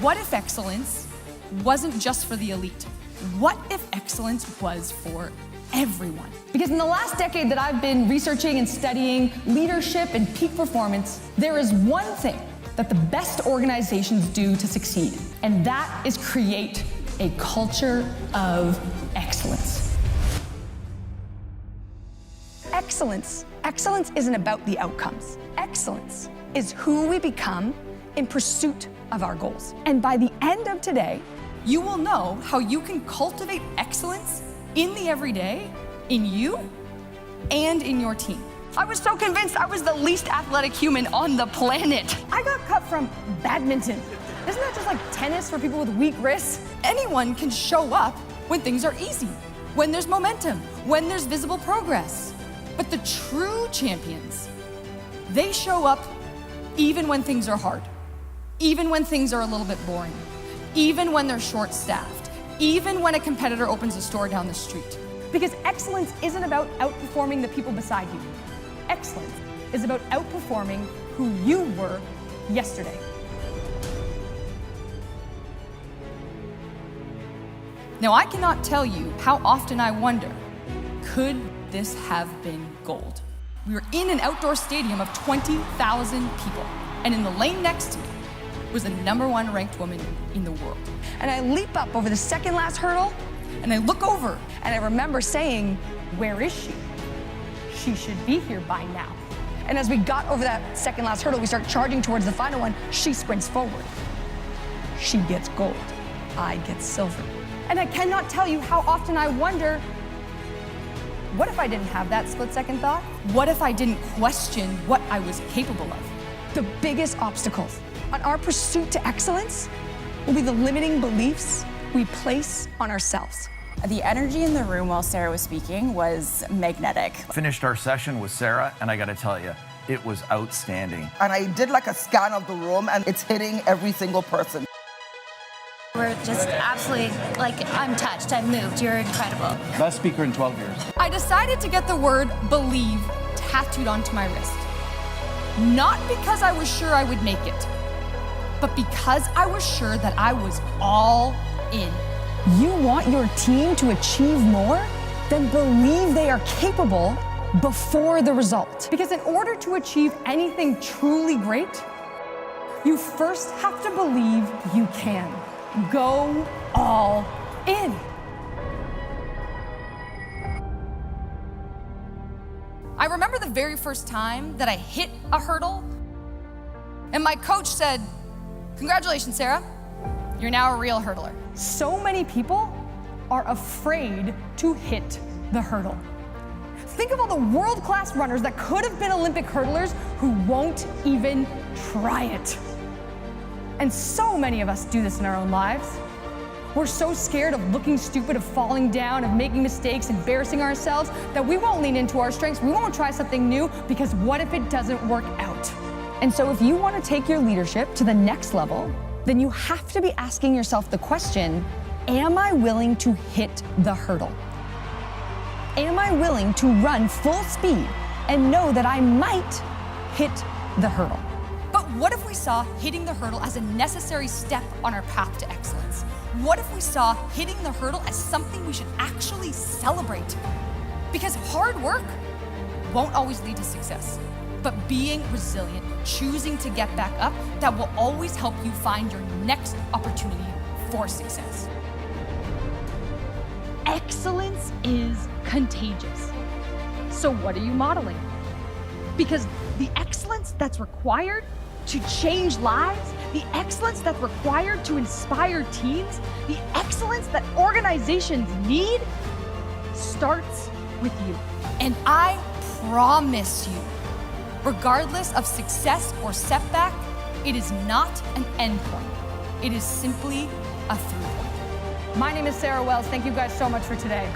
What if excellence wasn't just for the elite? What if excellence was for everyone? Because in the last decade that I've been researching and studying leadership and peak performance, there is one thing that the best organizations do to succeed, and that is create a culture of excellence. Excellence isn't about the outcomes. Excellence is who we become in pursuit of our goals. And by the end of today, you will know how you can cultivate excellence in the everyday, in you, and in your team. I was so convinced I was the least athletic human on the planet. I got cut from badminton. Isn't that just like tennis for people with weak wrists? Anyone can show up when things are easy, when there's momentum, when there's visible progress. But the true champions, they show up even when things are hard, even when things are a little bit boring, even when they're short-staffed, even when a competitor opens a store down the street. Because excellence isn't about outperforming the people beside you. Excellence is about outperforming who you were yesterday. Now, I cannot tell you how often I wonder, could this have been gold? We were in an outdoor stadium of 20,000 people, and in the lane next to me was the #1 ranked woman in the world. And I leap up over the second last hurdle, and I look over, and I remember saying, "Where is she? She should be here by now." And as we got over that second last hurdle, we start charging towards the final one. She sprints forward. She gets gold. I get silver. And I cannot tell you how often I wonder, what if I didn't have that split-second thought? What if I didn't question what I was capable of? The biggest obstacles on our pursuit to excellence will be the limiting beliefs we place on ourselves. The energy in the room while Sarah was speaking was magnetic. Finished our session with Sarah, and I gotta tell you, it was outstanding. And I did like a scan of the room, and it's hitting every single person. We're just absolutely, I'm touched, I'm moved, you're incredible. Best speaker in 12 years. I decided to get the word believe tattooed onto my wrist. Not because I was sure I would make it, but because I was sure that I was all in. You want your team to achieve more? Then believe they are capable before the result. Because in order to achieve anything truly great, you first have to believe you can. Go all in. I remember the very first time that I hit a hurdle, and my coach said, "Congratulations, Sarah. You're now a real hurdler." So many people are afraid to hit the hurdle. Think of all the world-class runners that could have been Olympic hurdlers who won't even try it. And so many of us do this in our own lives. We're so scared of looking stupid, of falling down, of making mistakes, embarrassing ourselves, that we won't lean into our strengths. We won't try something new because what if it doesn't work out? And so if you want to take your leadership to the next level, then you have to be asking yourself the question, am I willing to hit the hurdle? Am I willing to run full speed and know that I might hit the hurdle? But what if we saw hitting the hurdle as a necessary step on our path to excellence? What if we saw hitting the hurdle as something we should actually celebrate? Because hard work won't always lead to success, but being resilient, choosing to get back up, that will always help you find your next opportunity for success. Excellence is contagious. So what are you modeling? Because the excellence that's required to change lives, the excellence that's required to inspire teams, the excellence that organizations need starts with you. And I promise you, regardless of success or setback, it is not an endpoint. It is simply a through point. My name is Sarah Wells. Thank you guys so much for today.